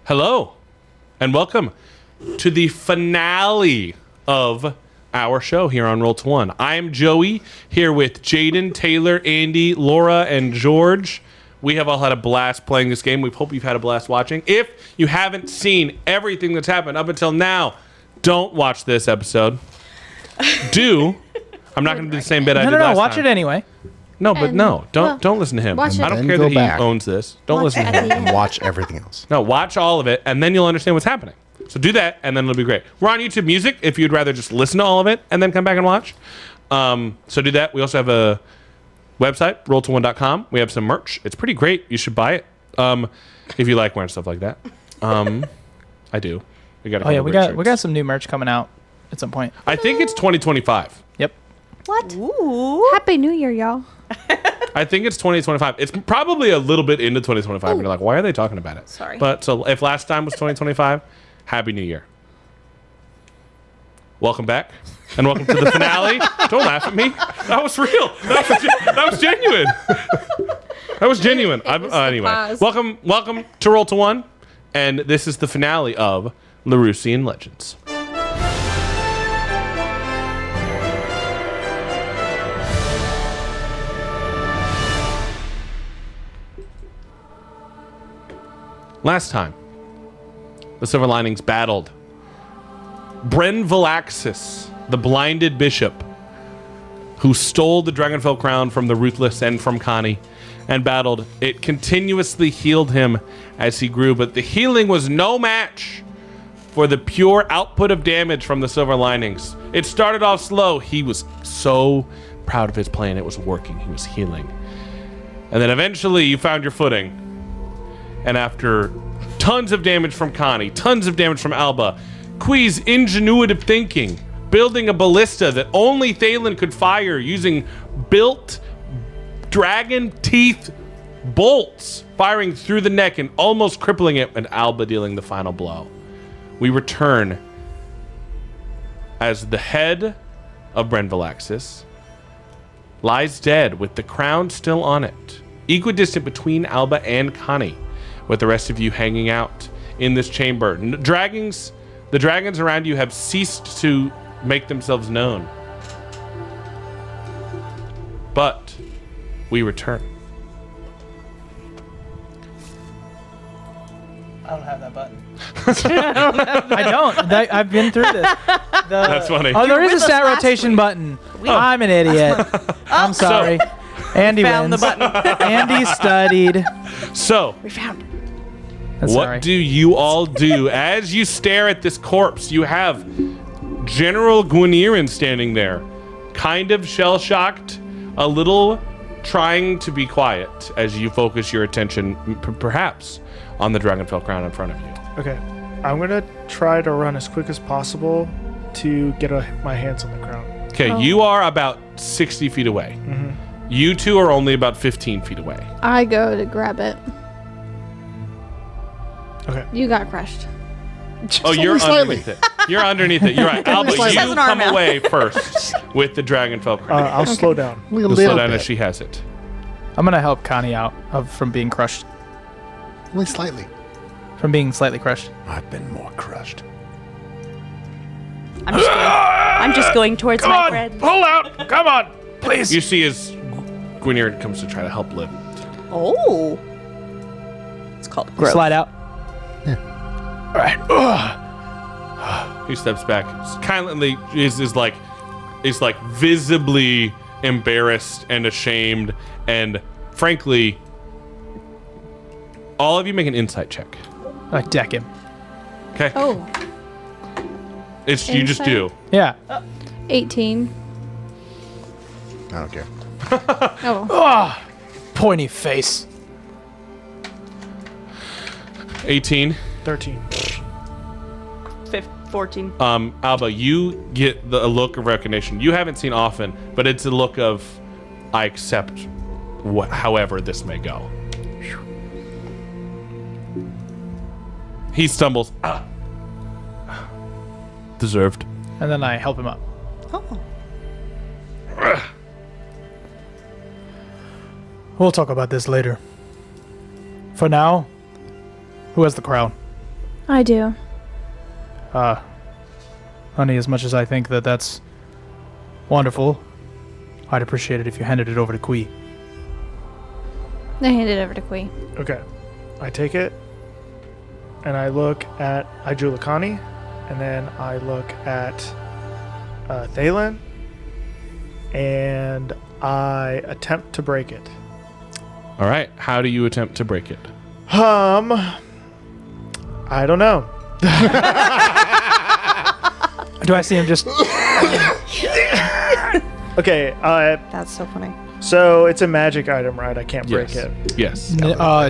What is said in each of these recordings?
Hello, and welcome to the finale of our show here on Roll to One. I'm Joey, here with Jaden, Taylor, Andy, Laura, and George. We have all had a blast playing this game. We hope you've had a blast watching. If you haven't seen everything that's happened up until now, don't watch this episode. I'm not going to do the same bit I did last time. Watch it anyway. No, but don't listen to him. I don't care that he owns this. Don't listen to him. And watch everything else. No, watch all of it, and then you'll understand what's happening. So do that, and then it'll be great. We're on YouTube Music if you'd rather just listen to all of it and then come back and watch. So do that. We also have a website, roll21.com. We have some merch. It's pretty great. You should buy it if you like wearing stuff like that. I do. We got some new merch coming out at some point. I think it's 2025. Yep. What? Ooh. Happy New Year, y'all. I think it's 2025. It's probably a little bit into 2025. And you're like, why are they talking about it? Sorry. But so if last time was 2025, Happy New Year. Welcome back. And welcome to the finale. Don't laugh at me. That was real. That was genuine. That was genuine. Anyway, welcome to Roll to One. And this is the finale of Laruusian Legends. Last time, the Silver Linings battled Brenvalaxis, the blinded bishop, who stole the Dragonfell crown from the Ruthless and from Connie, and battled. It continuously healed him as he grew, but the healing was no match for the pure output of damage from the Silver Linings. It started off slow. He was so proud of his plan. It was working. He was healing. And then eventually you found your footing. And after tons of damage from Connie, tons of damage from Alba, Quee's ingenuitive thinking, building a ballista that only Thalen could fire using built dragon teeth bolts, firing through the neck and almost crippling it, and Alba dealing the final blow. We return as the head of Brenvalaxis lies dead with the crown still on it, equidistant between Alba and Connie, with the rest of you hanging out in this chamber. The dragons around you have ceased to make themselves known. But we return. I don't have that button. I don't. I've been through this. That's funny. Oh, there is a stat rotation button. I'm an idiot. I'm sorry. Andy found wins. the button. Andy studied. So, We found. what do you all do as you stare at this corpse? You have General Gwyneirin standing there, kind of shell-shocked, a little trying to be quiet as you focus your attention, perhaps, on the Dragonfell crown in front of you. Okay, I'm gonna try to run as quick as possible to get my hands on the crown. Okay, you are about 60 feet away. Mm-hmm. You two are only about 15 feet away. I go to grab it. Okay. You got crushed. Oh, you're underneath it. You're underneath it. You're right. Alba, you She has an arm come out. away first with the Dragonfell crown. I'll slow down. You'll slow down as she has it. I'm gonna help Connie out from being crushed, Only slightly. from being slightly crushed. I've been more crushed. I'm just going towards my friend. Pull out! Come on! Please! You see as Gwyneirin comes to try to help lift. Oh. It's called growth. Slide out. All right. He steps back. Kindly is like visibly embarrassed and ashamed, and frankly, all of you make an insight check. I deck him. Okay. Oh, It's you just do. Yeah. 18. I don't care. Oh. Pointy face. 18. 13. 14. Alba, you get a look of recognition you haven't seen often, but it's a look of I accept however this may go. He stumbles. Deserved. And then I help him up. Oh. We'll talk about this later. For now, who has the crown? I do. Honey, as much as I think that that's wonderful, I'd appreciate it if you handed it over to Kui. I hand it over to Kui. Okay. I take it, and I look at Lakani, and then I look at Thalen, and I attempt to break it. All right. How do you attempt to break it? I don't know. Do I see him just... Okay, That's so funny. so it's a magic item, right? I can't break Yes. it. Yes.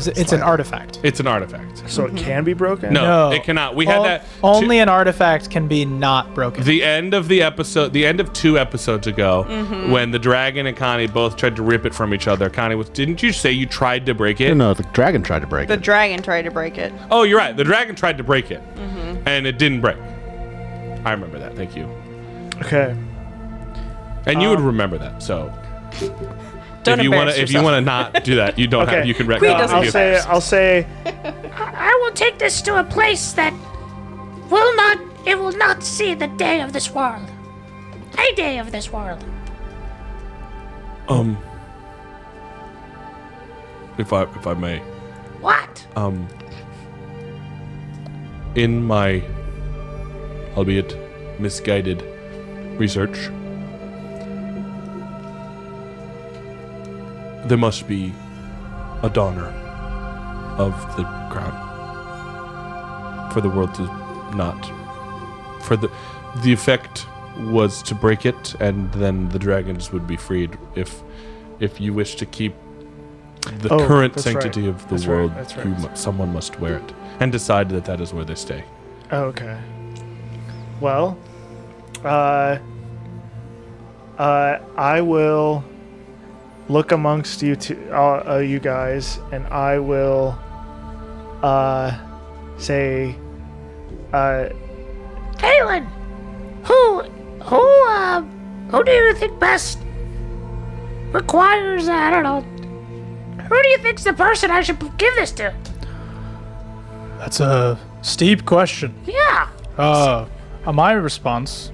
it's an artifact. It's an artifact. So it can be broken? No, it cannot. We had that. Only an artifact can be not broken. The end of the episode, the end of 2 episodes ago, when the dragon and Connie both tried to rip it from each other. Connie was, didn't you say you tried to break it? No, the dragon tried to break The it. dragon tried to break it. Oh, you're right. The dragon tried to break it, and it didn't break. I remember that. Thank you. Okay. And you would remember that. So Don't if you want embarrass to, if you want to not do that, you don't Okay. have. You can Queen recognize doesn't it. I'll say I will take this to a place that it will not see the day of this world. A day of this world. If I may, What? in my, albeit misguided research, there must be a donor of the crown for the world to not, for the effect was to break it, and then the dragons would be freed. If you wish to keep the current that's right. sanctity of the That's right, world, that's right. someone must wear it and decide that is where they stay. okay. Well, I will look amongst you you guys, and I will say, Galen, who do you think best requires, I don't know, who do you think's the person I should give this to? That's a steep question. Yeah. My response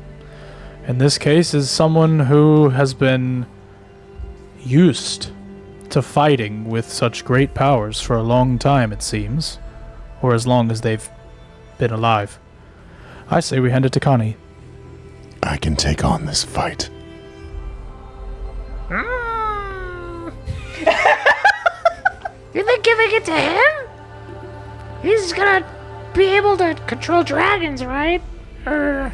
in this case is someone who has been used to fighting with such great powers for a long time, it seems, or as long as they've been alive. I say we hand it to Connie. I can take on this fight. You think giving it to him? He's gonna be able to control dragons, right? Are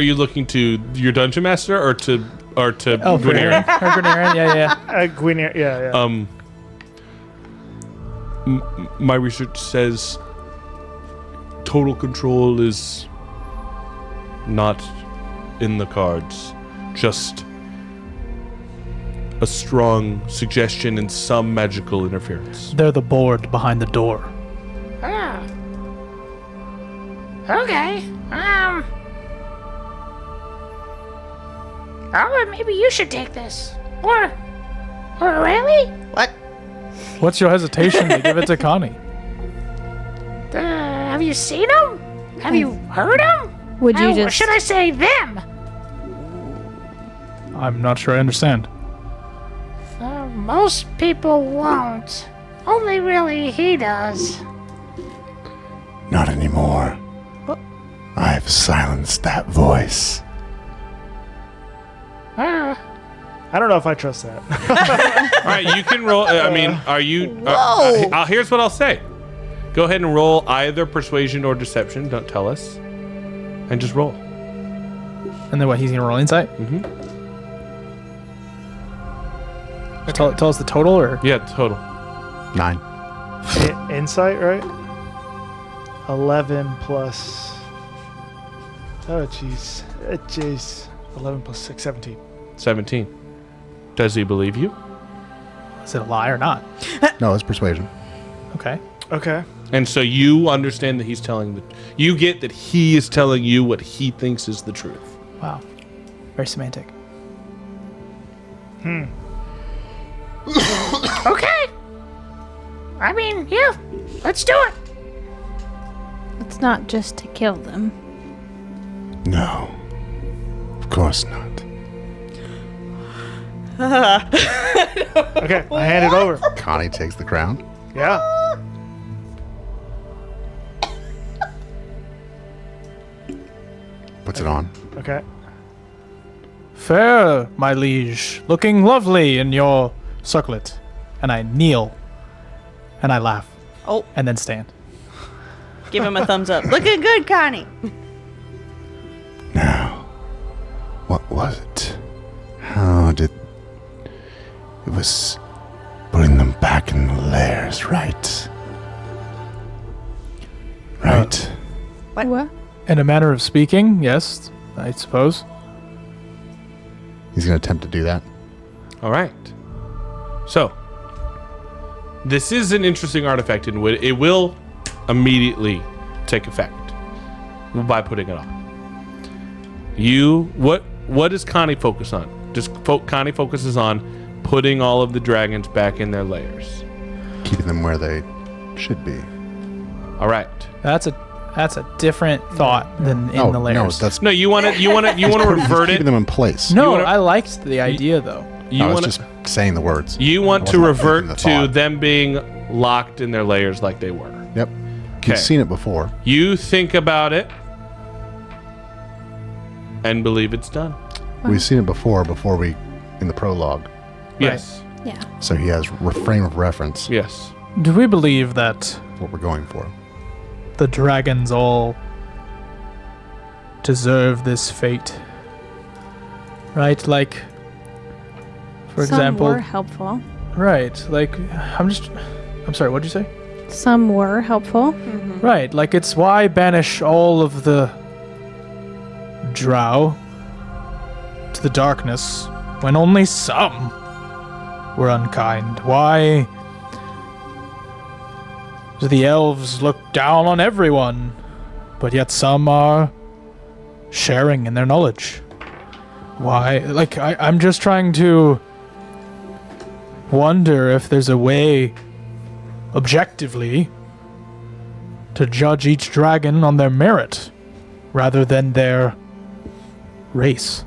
you looking to your dungeon master or to Gwynerin. Gwynerin, yeah. Gwynerin, yeah. My research says total control is not in the cards, just a strong suggestion and some magical interference. They're the board behind the door. Ah. Okay. Oh, maybe you should take this. Or really? What? What's your hesitation to give it to Connie? Have you seen him? Have you heard him? Would you Or just... should I say them? I'm not sure I understand. Most people won't. Only really he does. Not anymore. I've silenced that voice. I don't know if I trust that. All right, you can roll. I mean, are you? Here's what I'll say. Go ahead and roll either persuasion or deception. Don't tell us, and just roll. And then what, he's gonna roll insight? Tell us the total, or? Yeah, total. 9. Insight, right? 11 plus... Oh, jeez. 11 plus 6, 17. 17. Does he believe you? Is it a lie or not? No, it's persuasion. Okay. Okay. And so you understand that he's telling the. You get that he is telling you what he thinks is the truth. Wow. Very semantic. Okay. I mean, yeah. Let's do it. It's not just to kill them. No. Of course not. Okay, I hand it over. Connie takes the crown. Yeah. Puts it on. Okay. Fair, my liege. Looking lovely in your circlet. And I kneel. And I laugh. Oh, And then stand. give him a thumbs up. Looking good, Connie. Now, what was it? How did... It was putting them back in the lairs, right? Right. What? In a manner of speaking, yes, I suppose. He's going to attempt to do that. All right. So, this is an interesting artifact, and it will immediately take effect by putting it on. What does Connie focus on? Connie focuses on putting all of the dragons back in their lairs. Keeping them where they should be. All right. That's a different thought than in the layers. No, that's No, you want to revert keeping it. them in place. No, wanna- I liked the idea though. You I was want just saying the words. you want to wasn't revert thinking the to thought. them being locked in their layers like they were. Yep. Okay. You've seen it before. You think about it and believe it's done. We've seen it before we, in the prologue. Yes. Yeah. So he has frame of reference Yes. Do we believe that what we're going for. the dragons all deserve this fate? Right? Like, for Some example, were helpful. right? Like, I'm sorry, what'd you say? Some were helpful. Right, like it's why banish all of the drow to the darkness when only some were unkind? Why do the elves look down on everyone, but yet some are sharing in their knowledge? Why? Like, I'm just trying to wonder if there's a way, objectively, to judge each dragon on their merit rather than their race.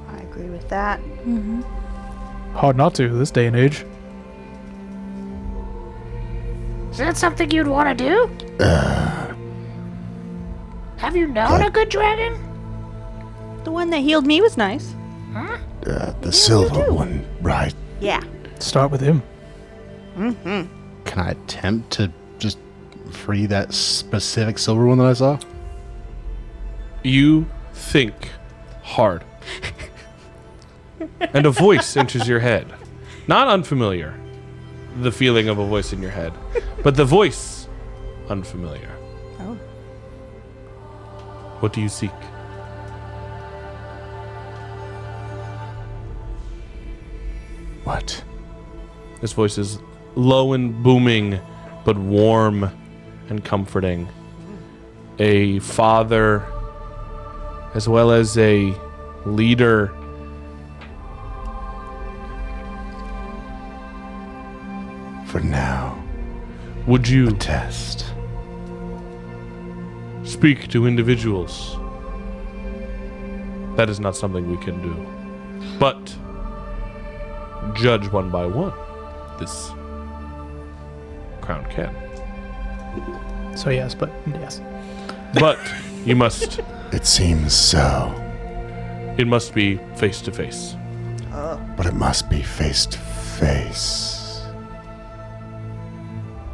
I agree with that. Hard not to this day and age. Is that something you'd want to do? Have you known a good dragon? The one that healed me was nice. The silver one, right? Yeah. Start with him. Can I attempt to just free that specific silver one that I saw? You think hard. And a voice enters your head. Not unfamiliar, the feeling of a voice in your head, but the voice unfamiliar. Oh. What do you seek? What? This voice is low and booming, but warm and comforting. A father, as well as a leader. For now, Would you test. speak to individuals? That is not something we can do. But judge one by one. This crown can. So yes, but yes. But you must, It seems so, it must be face to face. but it must be face to face.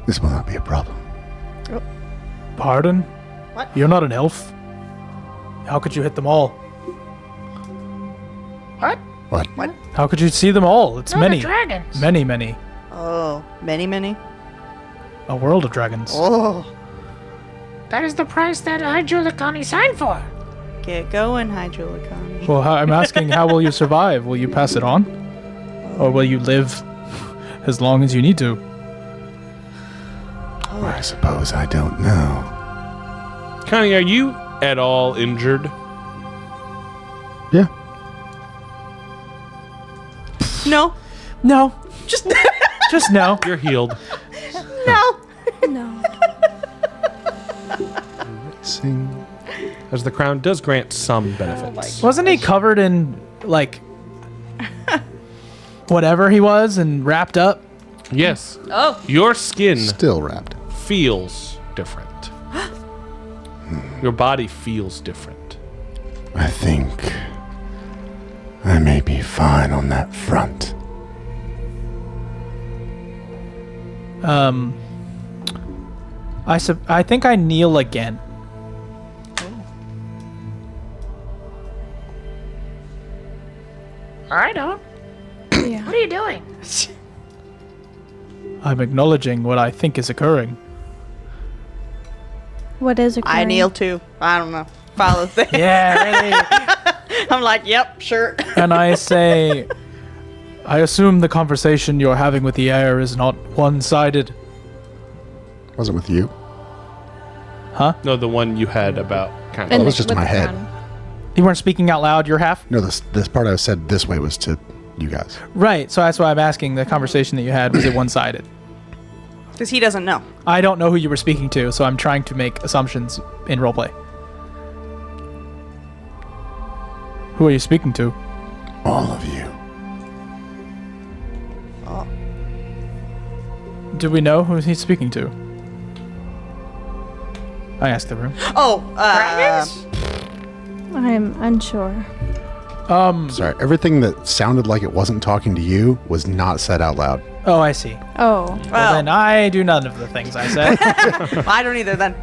This will not be a problem. Pardon? What? You're not an elf. How could you hit them all? What? What? How could you see them all? It's No, many. the dragons. Many. Oh, many. A world of dragons. Oh. That is the price that Hydraulicani signed for. Get going, Hydraulicani. Well, I'm asking, how will you survive? Will you pass it on? Or will you live as long as you need to? I suppose I don't know. Connie, are you at all injured? Yeah. No. No. Just Just no. You're healed. No. No. Sing. As the crown does grant some benefits. Wasn't he covered in, like, whatever he was and wrapped up? Yes. Oh. Your skin Still wrapped. feels different. Your body feels different. I think I may be fine on that front. I think I kneel again. I don't. Yeah. What are you doing? I'm acknowledging what I think is occurring. What is occurring? I kneel too. I don't know. Follow the thing. Yeah, really. I'm like, yep, sure. And I say, I assume the conversation you're having with the air is not one-sided. Was it with you? No, the one you had about kind That of. was just in my head. You weren't speaking out loud, your half? No, this part I said this way was to you guys. Right, so that's why I'm asking, the conversation that you had, was it one-sided? Because he doesn't know. I don't know who you were speaking to, so I'm trying to make assumptions in roleplay. Who are you speaking to? All of you. Do we know who he's speaking to? I asked the room. Oh, Dragons? I'm unsure. Sorry, everything that sounded like it wasn't talking to you was not said out loud. Oh, I see. Oh. Well, then I do none of the things I said. I don't either then.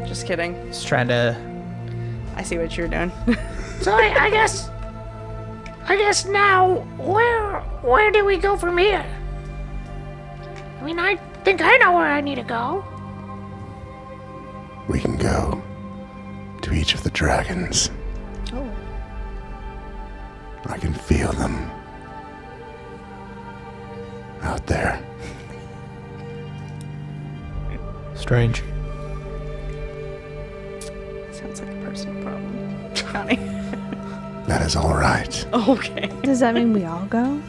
Just kidding. Just trying to... I see what you're doing. So I guess now where do we go from here? I mean, I think I know where I need to go. We can go to each of the dragons. Oh. I can feel them out there. Strange. Sounds like a personal problem. Connie. That is all right. Okay. Does that mean we all go?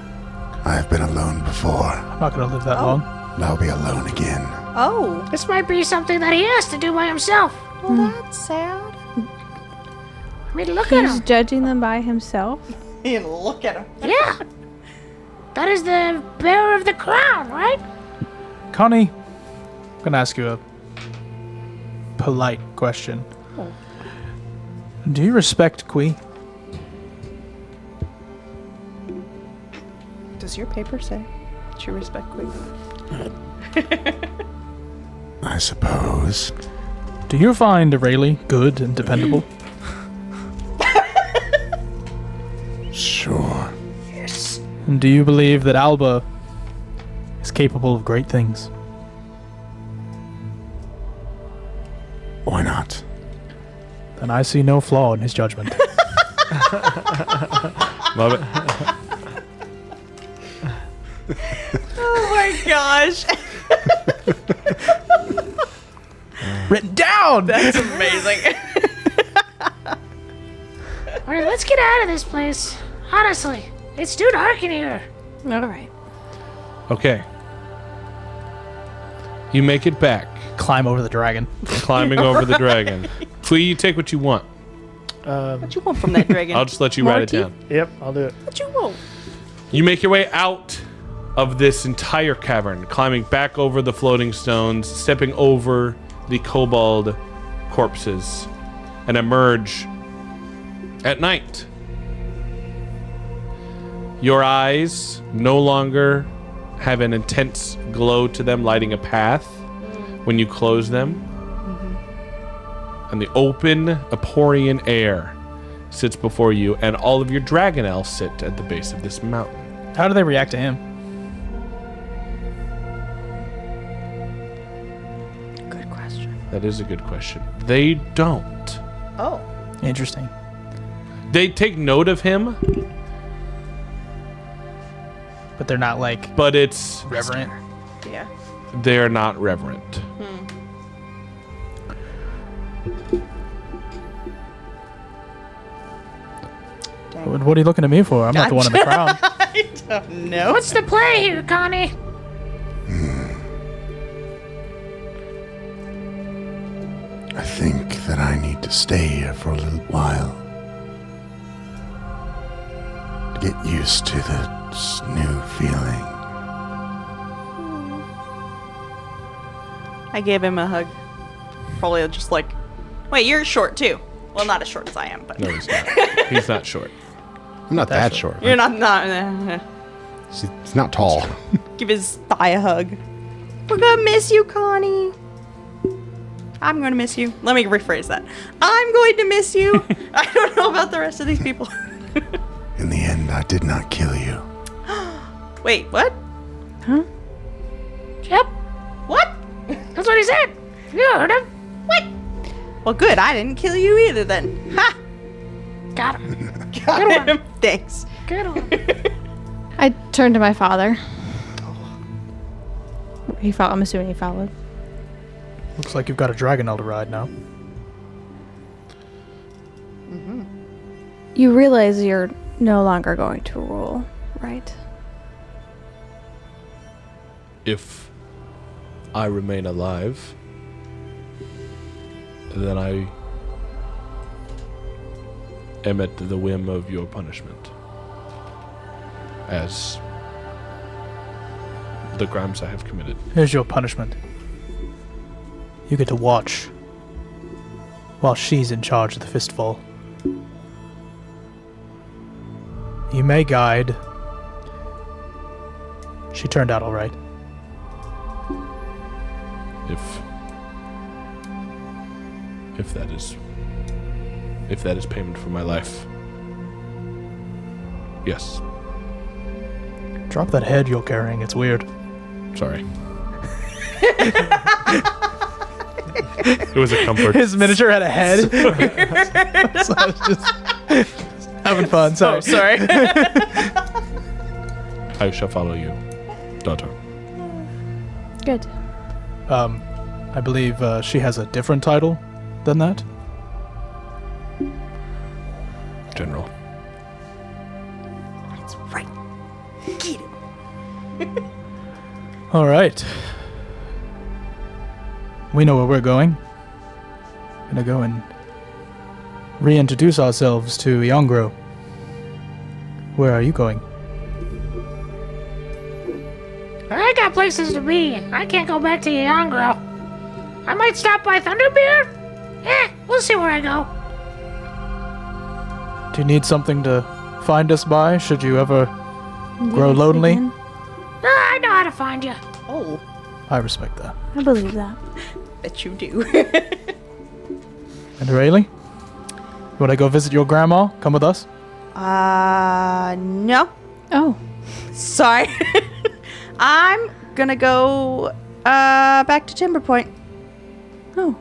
I've been alone before, I'm not going to live that long. and I'll be alone again. Oh. This might be something that he has to do by himself. Well, that's sad. I mean, look at He's him. judging them by himself? You look at him. Yeah. That is the bearer of the crown, right? Connie, I'm going to ask you a polite question. Oh. Do you respect Kui? Does your paper say that you respect Queen? I suppose. Do you find Aurelie good and dependable? Sure. And do you believe that Alba is capable of great things? Why not? Then I see no flaw in his judgment. Love it. Oh my gosh. Written down! That's amazing. All right, let's get out of this place. Honestly, it's too dark in here. All right. Okay. You make it back, Climb over the dragon. climbing over the dragon. Kui, you take what you want. What you want from that dragon? I'll just let you write it Marty? down. Yep, I'll do it. What you want? You make your way out of this entire cavern, climbing back over the floating stones, stepping over the kobold corpses, and emerge at night. Your eyes no longer have an intense glow to them, lighting a path when you close them. And the open Emporian air sits before you, and all of your dragon elves sit at the base of this mountain. How do they react to him? Good question. That is a good question. They don't. Oh. Interesting. They take note of him, But they're not like but it's reverent. Yeah. they're not reverent. Dang. What are you looking at me for? I'm not the one in the crown. I don't know. What's the play here, Connie? to stay here for a little while. To get used to this new feeling. I gave him a hug. Probably just like, wait, you're short too. Well, not as short as I am, but No, he's not. He's not short. I'm not that short. you're not. It's not tall. Give his thigh a hug. We're gonna miss you, Connie. I'm gonna miss you. Let me rephrase that. I'm going to miss you. I don't know about the rest of these people. In the end, I did not kill you. Wait, what? Huh? Yep, What? that's what he said. You heard him. What? Well, good. I didn't kill you either then. Ha! Got him. Got him. Thanks. Good one. I turned to my father. I'm assuming he followed. Looks like you've got a dragon to ride now. You realize you're no longer going to rule, right? If I remain alive, then I am at the whim of your punishment. As the crimes I have committed. Here's your punishment. You get to watch while she's in charge of the fistful. You may guide. She turned out all right. If that is payment for my life, yes. Drop that head you're carrying. It's weird. Sorry. It was a comfort. His miniature had a head. So I was just having fun. Sorry. Oh, sorry. I shall follow you, daughter. Good. I believe she has a different title than that. General. That's right. Get it. All right. We know where we're going. Gonna go and reintroduce ourselves to Yongro. Where are you going? I got places to be. I can't go back to Yangro. I might stop by Thunderbeard. We'll see where I go. Do you need something to find us by? Should you ever grow Yes, lonely? again. I know how to find you. Oh, I respect that. I believe that. bet you do. And Rayleigh? You want to go visit your grandma? Come with us? No. Oh, Sorry. I'm gonna go back to Timber Point. oh.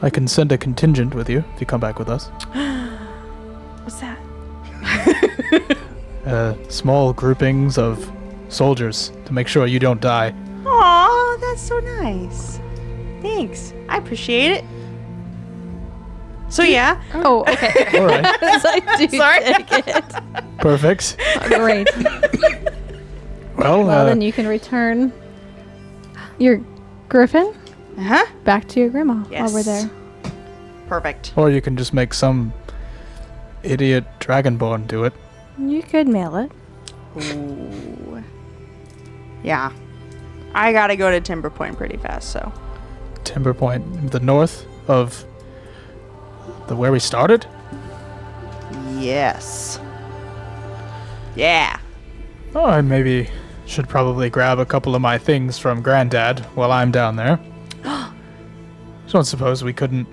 I can send a contingent with you if you come back with us. What's that? Small groupings of soldiers to make sure you don't die. Aw, that's so nice. Thanks. I appreciate it. So yeah. Oh, okay. All right. I do Sorry. take it. Perfect. Great. Well, Well, then you can return your griffin Uh-huh. back to your grandma while we're Yes. there. Perfect. or you can just make some idiot dragonborn do it. You could mail it. Ooh. Yeah. I gotta go to Timber Point pretty fast, so. Timber Point, the north of the where we started. Yes. Yeah. Oh, I maybe should probably grab a couple of my things from Granddad while I'm down there. So I suppose we couldn't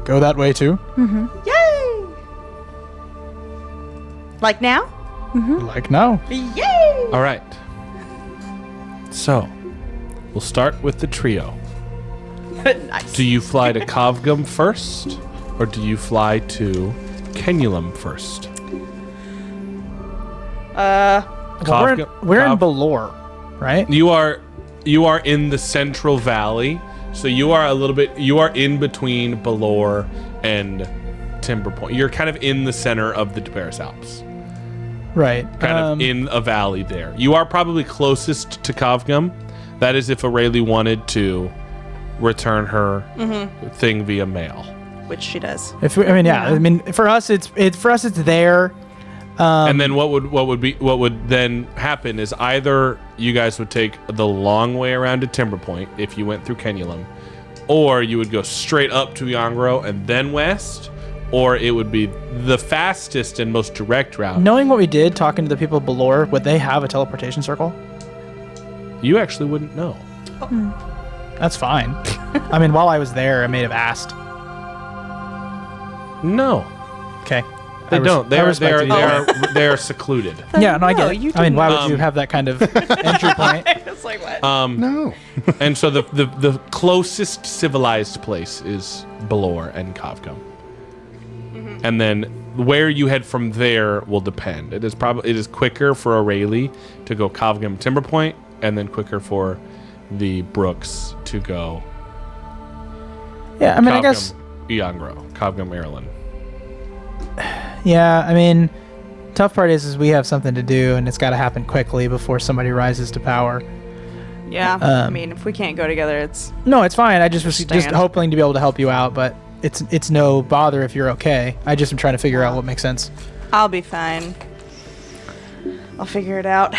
go that way too. Yay! Like now? Like now. Yay! All right. So, we'll start with the trio. Nice. Do you fly to Kavgum first, or do you fly to Kenulum first? Well, we're in Belor, right? You are in the Central Valley, so you are in between Belor and Timber Point. You're kind of in the center of the Deparis Alps. Right. Kind of in a valley there. You are probably closest to Kavgum. That is if Aurelie wanted to return her thing via mail. Which she does. I mean, for us, it's there. And then what would then happen is either you guys would take the long way around to Timber Point if you went through Kenulum, or you would go straight up to Yangro and then west, or it would be the fastest and most direct route. Knowing what we did, talking to the people below, would they have a teleportation circle? You actually wouldn't know. That's fine. I mean, while I was there, I may have asked. No, Okay. they don't. They I are respect you. they are secluded. Yeah, no, I No, get you it. I mean, why would didn't. you have that kind of entry point? It's like what? No. And so the closest civilized place is Belor and Kavgum. And then where you head from there will depend. It is quicker for Aurelie to go Kavgum Timber Point, and then quicker for the Brooks to go Yeah, I mean, I guess. Iangro, Kavgum Maryland. Yeah, I mean, tough part is we have something to do, and it's got to happen quickly before somebody rises to power. Yeah. I mean, if we can't go together, it's No, it's fine. I just was just Stand. hoping to be able to help you out, but it's no bother if you're okay. I just am trying to figure out what makes sense. I'll be fine. I'll figure it out.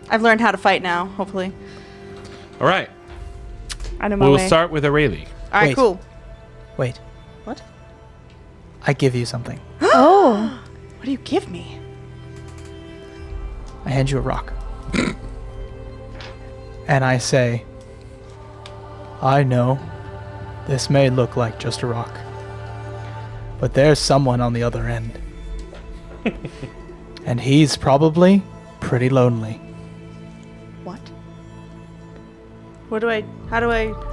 I've learned how to fight now, hopefully. All right, I know my we'll way. start with Aurelie. All right, Wait. cool. Wait, What? I give you something. Oh. What do you give me? I hand you a rock. And I say, I know this may look like just a rock, but there's someone on the other end. And he's probably pretty lonely. What?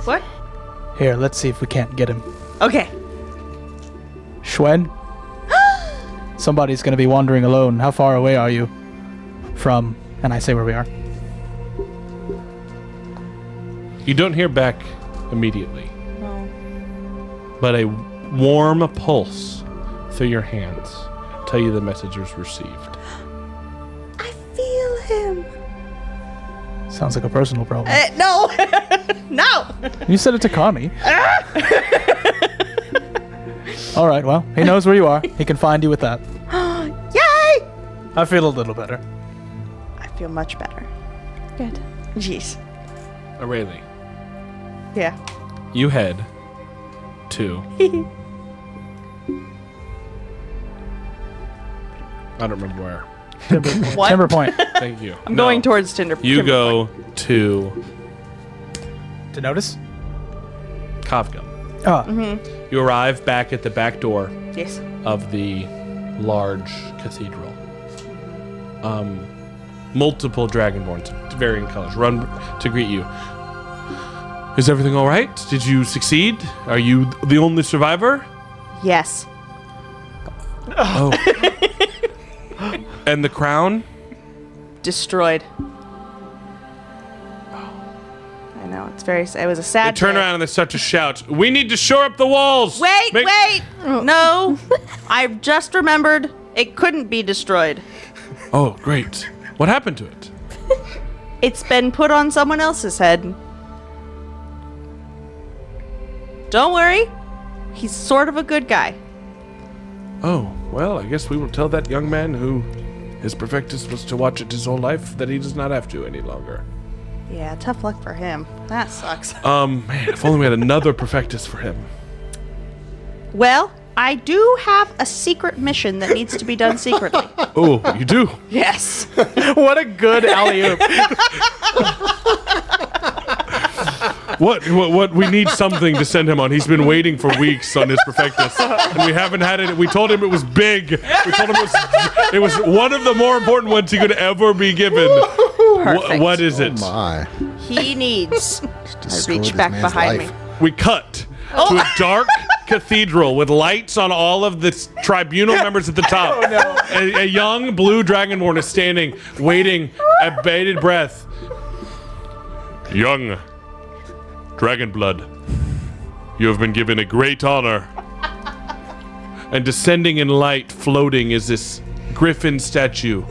What? Here, let's see if we can't get him. Okay. Schwen? Somebody's gonna be wandering alone. How far away are you from? And I say where we are. You don't hear back immediately, Oh. but a warm pulse through your hands tell you the message was received. I feel him. Sounds like a personal problem. No. No. You said it to Connie. All right, well, he knows where you are. He can find you with that. Yay! I feel a little better. I feel much better. Good. Jeez. Aurelie, Yeah. you head to. I don't remember where. What? Timber Point. Thank you. I'm going towards Tinder. You Timber go Point. to To notice? Kavgum. Oh, You arrive back at the back door Yes. of the large cathedral. Multiple dragonborns, varying colors, run to greet you. Is everything all right? Did you succeed? Are you the only survivor? Yes. Oh. And the crown? Destroyed. I know, it's very it was a They sad turn day. around and they start to shout, "We need to shore up the walls!" Wait, Make- wait! No. I've just remembered it couldn't be destroyed. Oh, great. What happened to it? It's been put on someone else's head. Don't worry. He's sort of a good guy. Oh, well, I guess we will tell that young man who his perfectus was to watch it his whole life that he does not have to any longer. Yeah, tough luck for him. That sucks. Man, if only we had another perfectus for him. Well, I do have a secret mission that needs to be done secretly. Oh, you do? Yes. what a good alley-oop. What? We need something to send him on. He's been waiting for weeks on his perfectus, and we haven't had it. We told him it was big. We told him it was one of the more important ones he could ever be given. Perfect. What is it? My. He needs. I Destroyed reach this back man's behind life. me. We cut to a dark cathedral with lights on all of the tribunal members at the top. Oh, no. A young blue dragonborn is standing, waiting, at bated breath. Young dragon blood, you have been given a great honor. And descending in light, floating, is this griffin statue.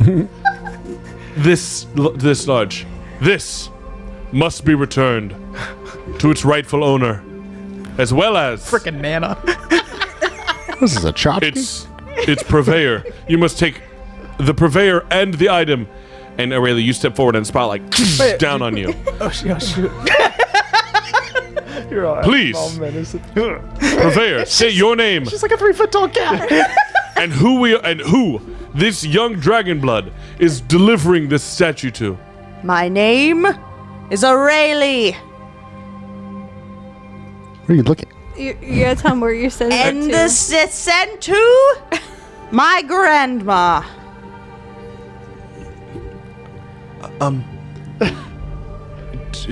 This large. This must be returned. to its rightful owner, as well as Frickin' Nana. This is a chop. its purveyor. You must take the purveyor and the item. And Aurelia, you step forward and spotlight down on you. Oh, shoot. You're all Please. all menacing. Purveyor, say your name She's like a 3-foot tall cat. and who this young dragon blood is delivering this statue to. My name is Aurelia. Where are you looking? You gotta tell him where you're sending And it to. this is sent to my grandma.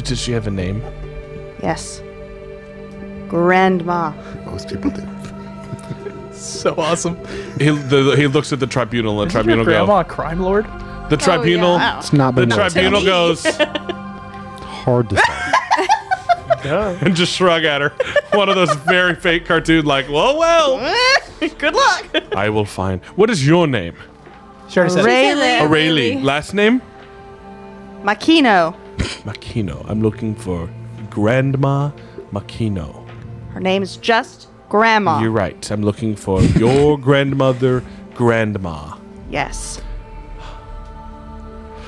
Does she have a name? Yes. Grandma. Most people do. So awesome. He looks at the tribunal, and the tribunal Grandma, goes. a crime lord? The tribunal, yeah. It's not the been tribunal goes hard to say. Duh. and just shrug at her. One of those very fake cartoon, like, well, Good luck. I will find. What is your name? She already said it. Aurelia Aurelia. Last name? Makino. Makino. I'm looking for Grandma Makino. Her name's just Grandma. You're right. I'm looking for your grandmother, Grandma. Yes.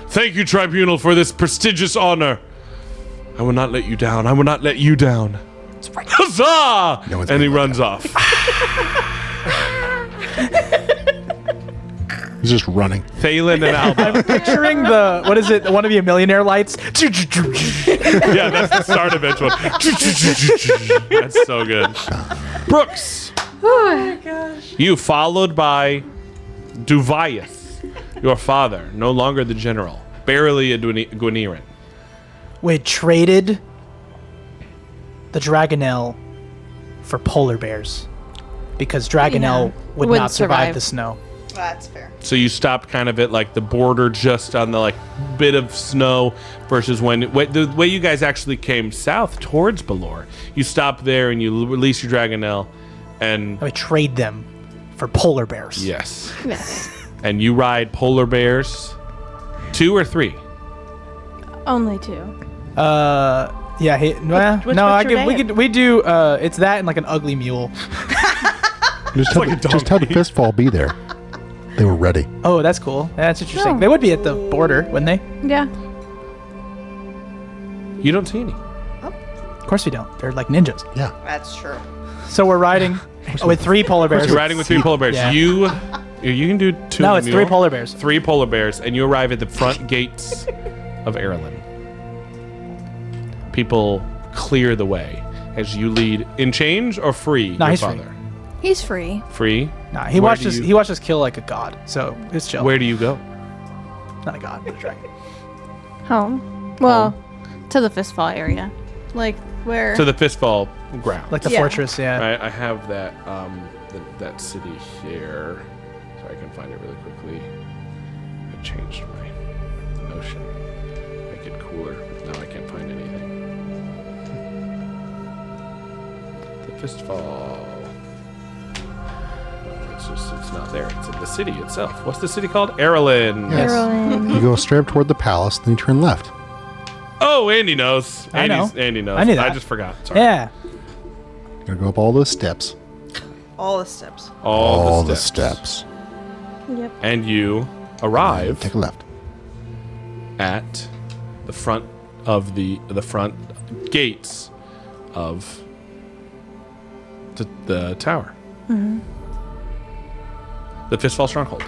Thank you, Tribunal, for this prestigious honor. I will not let you down. I will not let you down. Huzzah! No one's And he gonna let runs off. He's just running. Thalen and Alba. Picturing the, what is it, one of your millionaire lights? Yeah, that's the start of each one. That's so good. Brooks. Oh my gosh. You followed by Duvius, your father, no longer the general, barely a Guinean. We traded the Dragonelle for polar bears because Dragonelle would Wouldn't not survive survive. the snow. That's fair. So you stopped kind of at like the border, just on the like bit of snow, versus the way you guys actually came south towards Balor. You stopped there and you release your Dragonelle, and We trade them for polar bears. yes, Yes. and you ride polar bears, 2 or 3. Only 2. Yeah. what's We do. It's that and like an ugly mule. Just have the fistfall be there. They were ready. Oh, that's cool. That's interesting. Oh. They would be at the border, wouldn't they? Yeah. You don't see any. Of course we don't. They're like ninjas. Yeah. That's true. So we're riding with 3 polar bears. You're riding with 3 polar bears. Yeah. You can do 2. No, on it's the 3 mule. polar bears. 3 polar bears, and you arrive at the front gates of Erlin. People clear the way as you lead in change or free. No, your he's free. father. He's free. Free. Nah, he Where watched do us. you- He watched us kill like a god. So it's chill. Where do you go? Not a god, but a dragon. Home. Well, to the fistfall area. Like, where? To the fistfall ground. Like the Yeah. fortress. Yeah. I have that that city here, so I can find it really quickly. I changed my notion. Make it cooler. Now I can't find anything. The fistfall. No, it's not there. It's in the city itself. What's the city called? Erlin. Yes. Erlin. You go straight up toward the palace, then you turn left. Oh, Andy knows. I know. Andy knows. I knew that. I just forgot. Sorry. Yeah. You gotta go up all those steps. All the steps. All the steps. Yep. And you arrive Take a left. at the front of the front gates of the tower. Mm-hmm. The Fistfall Stronghold.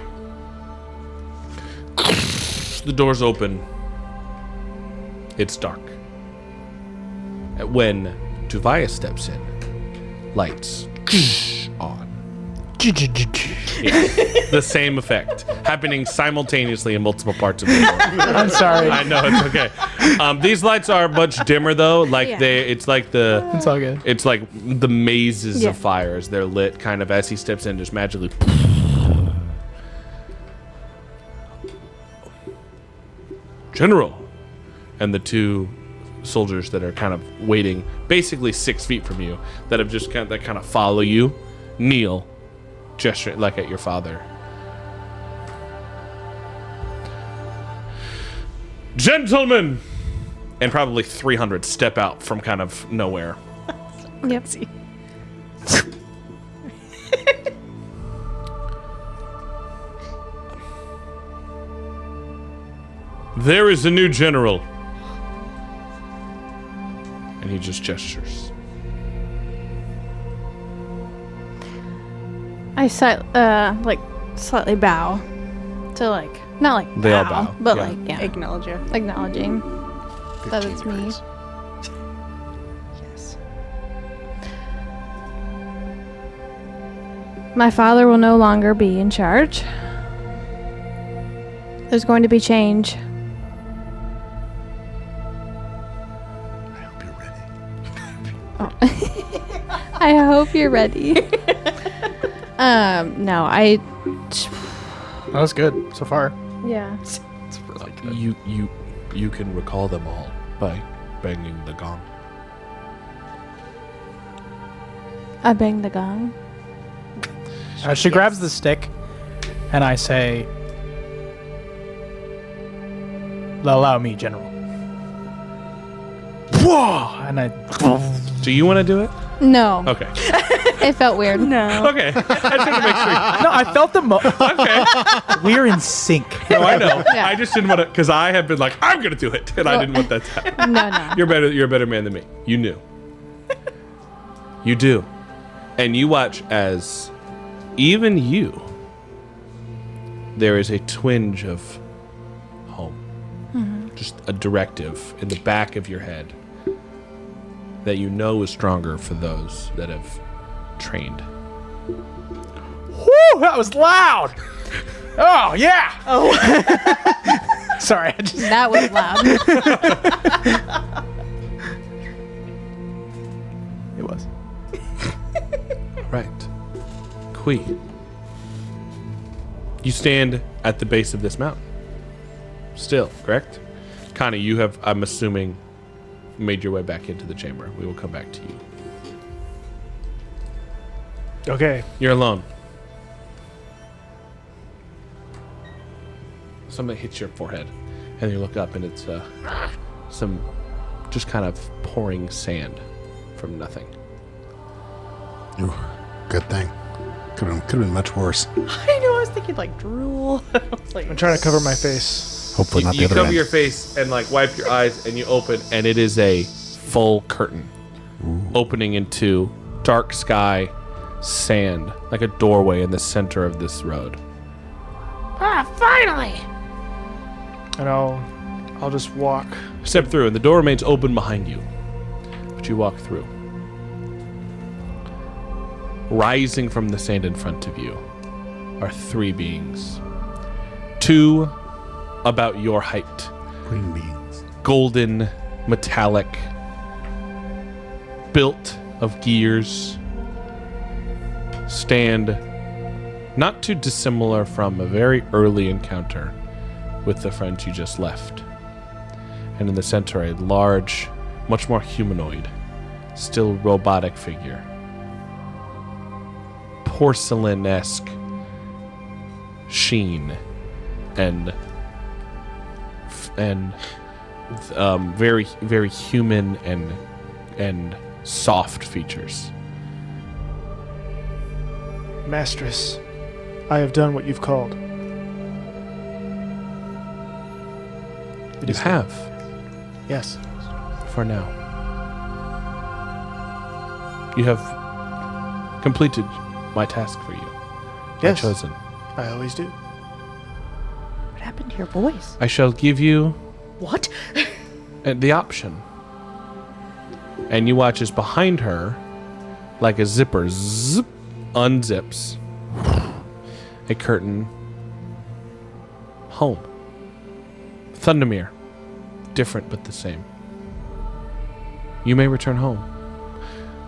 The doors open. It's dark. When Tuvaya steps in, lights on. Yeah, the same effect happening simultaneously in multiple parts of the world. I'm sorry. I know, it's okay. These lights are much dimmer though. Like Yeah. it's like the It's all good. it's like the mazes Yeah. of fires. They're lit kind of as he steps in, just magically. General, and the 2 soldiers that are kind of waiting, basically 6 feet from you, that have just kind of follow you, kneel, gesture like at your father. Gentlemen, and probably 300 step out from kind of nowhere. Yep. There is a new general. And he just gestures. I slightly bow to not like They all bow, bow, but yeah. Acknowledge you. acknowledging that 15 it's me. degrees. Yes. My father will no longer be in charge. There's going to be change. I hope you're ready. I hope you're ready. No, That was good so far. yeah. You can recall them all by banging the gong. I bang the gong. She grabs the stick, and I say, "Allow me, General." Whoa! And I. Do you want to do it? No, Okay. it felt weird. No. Okay. I just want to make sure. No, I felt the. Okay. We're in sync. No, I know. Yeah. I just didn't want to, because I have been like, I'm going to do it. And I didn't want that to happen. No. You're a better man than me. You knew. You do. And you watch as even you, there is a twinge of home. Just a directive in the back of your head that you know is stronger for those that have trained. Woo! That was loud. Oh yeah. Oh. Sorry, I just. That was loud. It was. Right. Kui. You stand at the base of this mountain. Still, correct? Connie, you have, I'm assuming, made your way back into the chamber. We will come back to you. Okay. You're alone. Something hits your forehead, and you look up, and it's some just kind of pouring sand from nothing. Ooh, good thing. Could have been much worse. I know. I was thinking like drool. I was like, I'm trying to cover my face. Hopefully not the You other cover end. your face and like wipe your eyes, and you open, and it is a full curtain opening into dark sky, sand, like a doorway in the center of this road. Ah, finally! And I'll just walk. Step through, and the door remains open behind you, but you walk through. Rising from the sand in front of you are three beings. Two about your height, Green beans. golden, metallic, built of gears, stand not too dissimilar from a very early encounter with the friends you just left. And in the center, a large, much more humanoid, still robotic figure. Porcelain-esque sheen and very, very human and soft features. Mistress, I have done what you've called. You have, Yes. for now. You have completed my task for you. Yes. My chosen. I always do. what happened to your voice? I shall give you What? the option. And you watch as behind her, like a zipper, zip, unzips a curtain. Home. Thundermere. Different but the same. You may return home.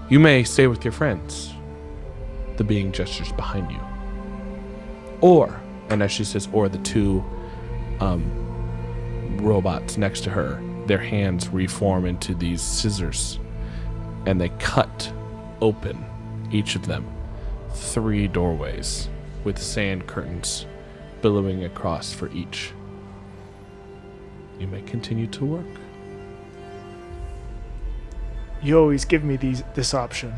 You may stay with your friends. The being gestures behind you. Or, and as she says, or the two robots next to her, their hands reform into these scissors, and they cut open, each of them, 3 doorways with sand curtains billowing across for each. You may continue to work. you always give me this option.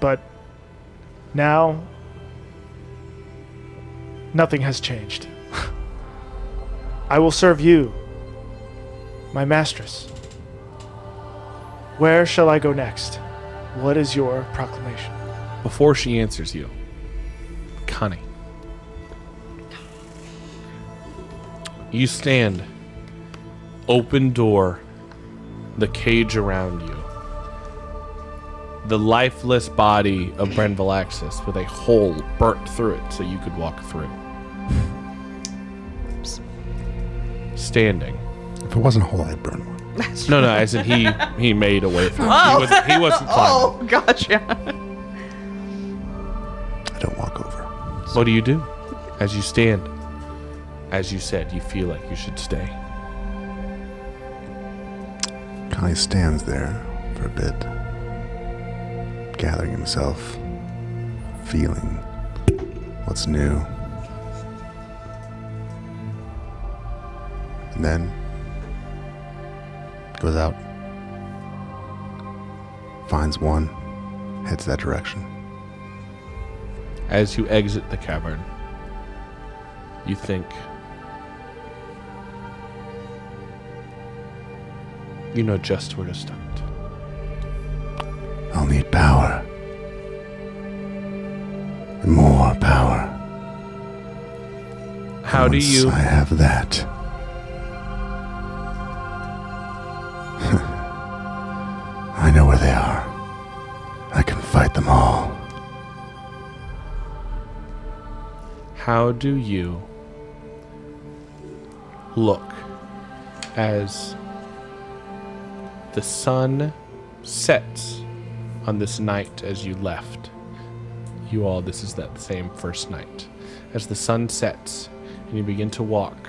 But now, nothing has changed. I will serve you, my mistress. Where shall I go next? What is your proclamation? Before she answers you, Connie, you stand, open door, the cage around you. The lifeless body of Bren Valaxis with a hole burnt through it so you could walk through. Standing. If it wasn't a hole, I'd burn one. No, as in he made a way through. Oh. He wasn't climbing. Oh, gotcha. I don't walk over. What do you do as you stand? As you said, you feel like you should stay. Connie stands there for a bit, gathering himself, feeling what's new. And then goes out, finds one, heads that direction. As you exit the cavern, you think, you know just where to start. I'll need power. More power. How do Once you... I have that. I know where they are. I can fight them all. How do you look as the sun sets on this night as you left? You all, this is that same first night. As the sun sets and you begin to walk,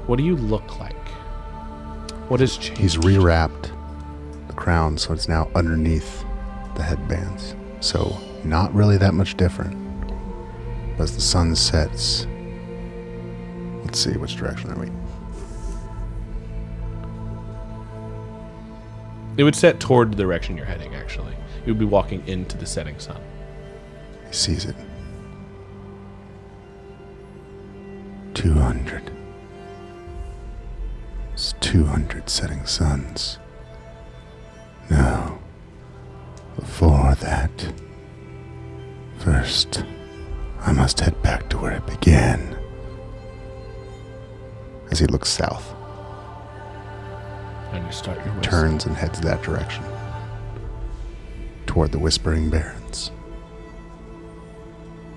what do you look like? What has changed? He's rewrapped the crown so it's now underneath the headbands. So not really that much different. But as the sun sets, let's see, which direction are we? It would set toward the direction you're heading, actually. You would be walking into the setting sun. He sees it. 200. It's 200 setting suns. No. Before that, first, I must head back to where it began. As he looks south, And you start your way. turns and heads that direction. Toward the Whispering Barrens.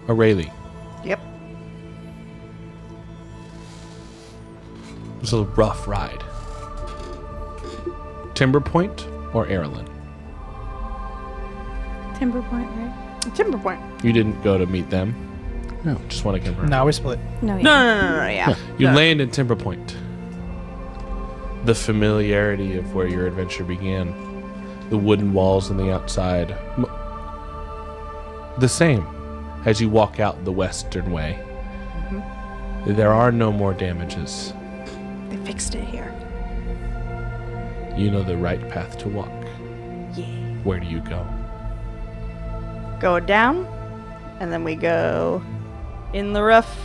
Aurelie, Yep. it was a rough ride. Timber Point or Erlin? Timber Point, right? Timber Point. You didn't go to meet them? No. Just want to confirm. Now we split. No, yeah. No, yeah. You No. land in Timber Point. The familiarity of where your adventure began. The wooden walls on the outside. The same as you walk out the western way. There are no more damages. They fixed it here. You know the right path to walk. Yeah. Where do you go? Go down, and then we go in the rough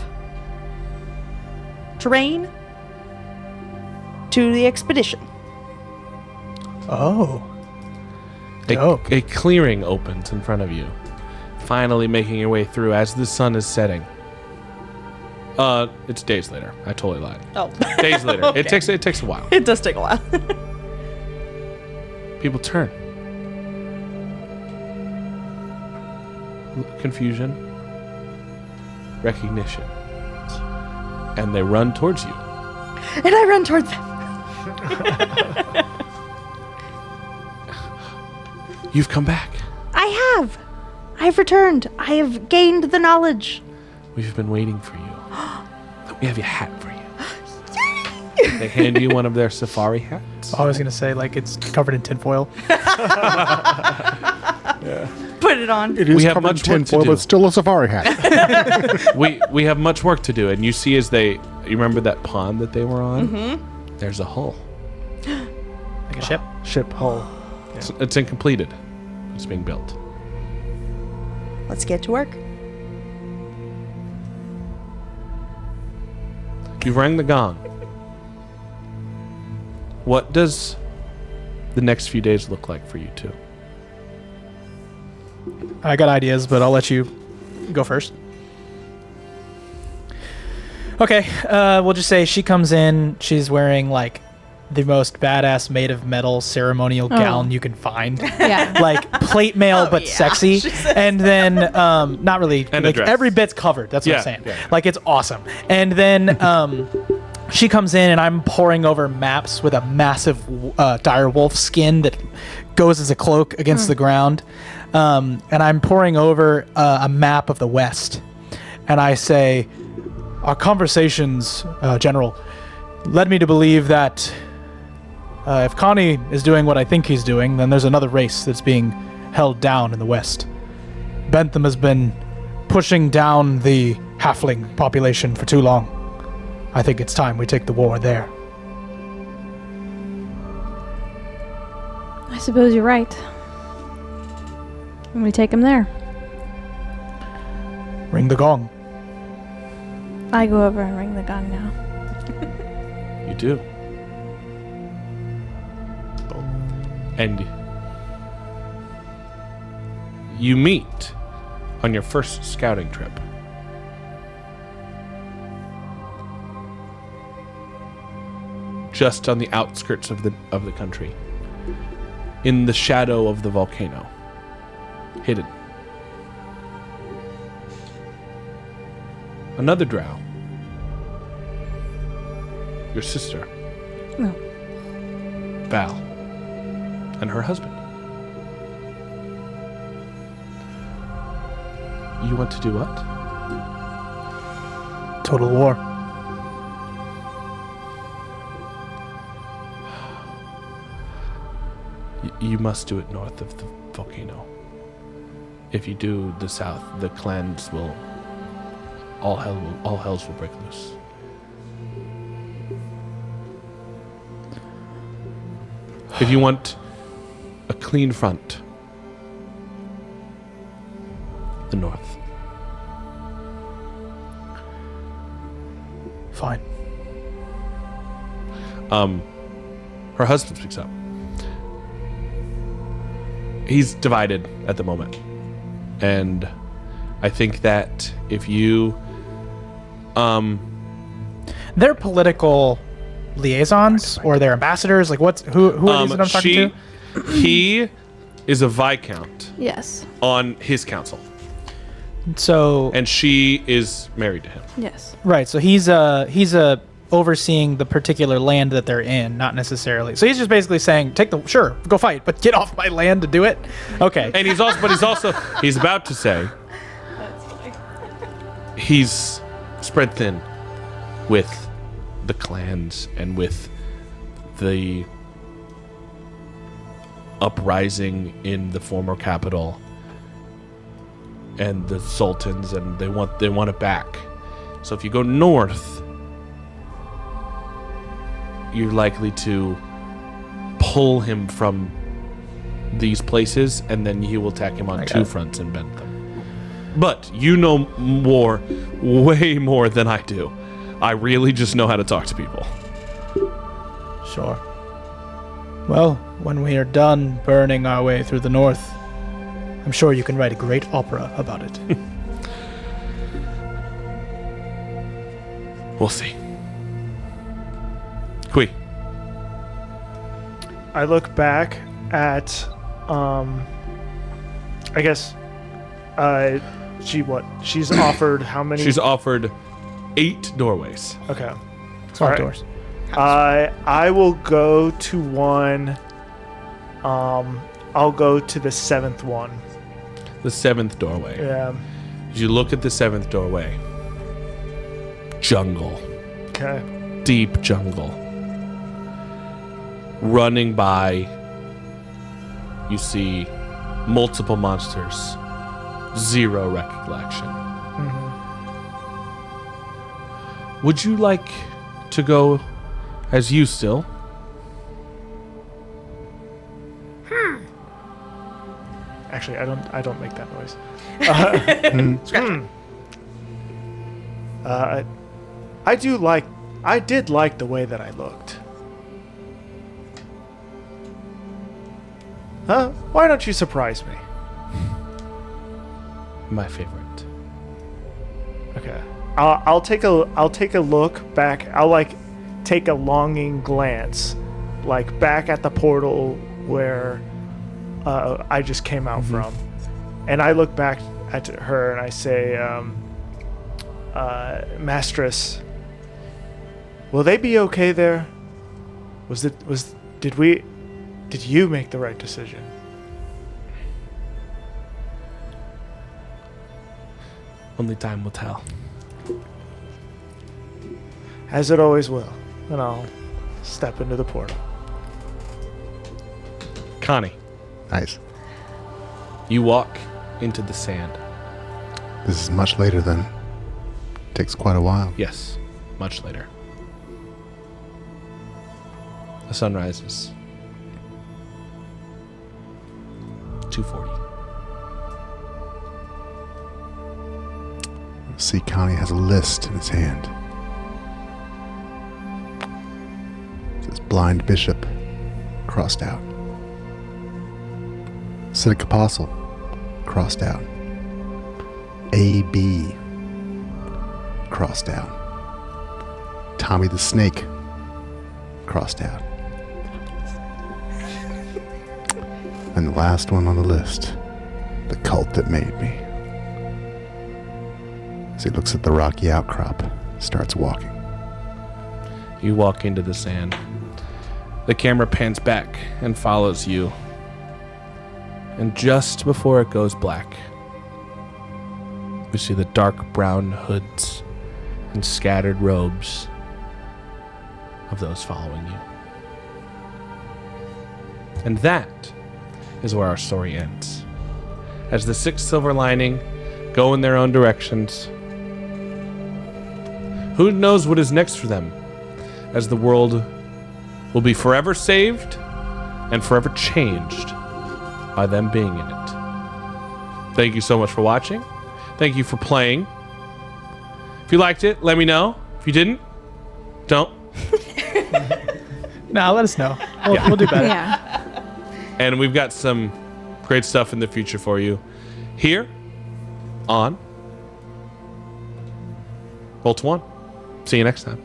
terrain to the expedition. Oh. Dope. A clearing opens in front of you, finally making your way through as the sun is setting. It's days later. I totally lied. Oh. Days later. Okay. It takes a while. It does take a while. People turn. Confusion. Recognition. And they run towards you. And I run towards them. You've come back. I have. I've returned. I have gained the knowledge. We've been waiting for you. We have a hat for you. They hand you one of their safari hats. I was going to say, like, it's covered in tinfoil. Put it on. It is We have covered in much work to tinfoil, do. but still a safari hat. We have much work to do, and you see as you remember that pond that they were on? Mm-hmm. There's a hull. Like a ship. Ship hull. It's incompleted. It's being built. Let's get to work. You've rang the gong. What does the next few days look like for you two? I got ideas, but I'll let you go first. Okay, we'll just say she comes in. She's wearing like the most badass made of metal ceremonial gown you can find. Yeah. Like plate mail, but sexy. And then, not really, And a like dress. every bit's covered. That's what I'm saying. Yeah. Like it's awesome. And then, she comes in and I'm poring over maps with a massive dire wolf skin that goes as a cloak against the ground. And I'm poring over a map of the West. And I say, our conversations, General, led me to believe that if Connie is doing what I think he's doing, then there's another race that's being held down in the West. Bentham has been pushing down the halfling population for too long. I think it's time we take the war there. I suppose you're right. I'm going to take him there. Ring the gong. I go over and ring the gong now. You do. And you meet on your first scouting trip. Just on the outskirts of the country. In the shadow of the volcano. Hidden. Another drow. Your sister. No. Val. And her husband. You want to do what? Total war. You must do it north of the volcano. If you do the south, the clans will... All hells will break loose. If you want a clean front, the north. Fine. Her husband speaks up. He's divided at the moment. And I think that if you... They're political liaisons or they're ambassadors? Like who is it I'm talking to? He is a viscount Yes. on his council. So And she is married to him. Yes. right, so he's overseeing the particular land that they're in, not necessarily. So he's just basically saying, go fight, but get off my land to do it. Okay. And he's about to say he's spread thin with the clans and with the uprising in the former capital and the sultans, and they want it back. So if you go north, you're likely to pull him from these places, and then he will attack him on two fronts in Bentham. But you know war way more than I do. I really just know how to talk to people. Sure. Well, when we are done burning our way through the north, I'm sure you can write a great opera about it. We'll see. Kui. I look back at, I guess, she's offered how many? She's offered 8 doorways. Okay. Smart All right. doors. I will go to one. I'll go to the 7th one. The 7th doorway. Yeah. As you look at the 7th doorway, jungle. Okay. Deep jungle. Running by, you see multiple monsters. 0 recollection. Would you like to go as you still? Actually, I don't make that noise. I did like the way that I looked. Huh? Why don't you surprise me? My favorite. Okay. I'll take a look back. I'll like take a longing glance, like back at the portal where I just came out from, and I look back at her and I say, "Mistress, will they be okay there? Did you make the right decision?" Only time will tell. As it always will. And I'll step into the portal. Connie, Nice. you walk into the sand. This is much later than. Takes quite a while. Yes, much later. The sun rises. 2:40. See, Connie has a list in his hand. It says Blind Bishop, crossed out. Civic Apostle, crossed out. AB, crossed out. Tommy the Snake, crossed out. And the last one on the list, the cult that made me. As he looks at the rocky outcrop, starts walking. You walk into the sand. The camera pans back and follows you. And just before it goes black, we see the dark brown hoods and scattered robes of those following you. And that is where our story ends. As the six silver lining go in their own directions, who knows what is next for them, as the world will be forever saved and forever changed by them being in it. Thank you so much for watching. Thank you for playing. If you liked it, let me know. If you didn't, don't. Nah, let us know. We'll do better. Yeah. And we've got some great stuff in the future for you here on Roll to One. See you next time.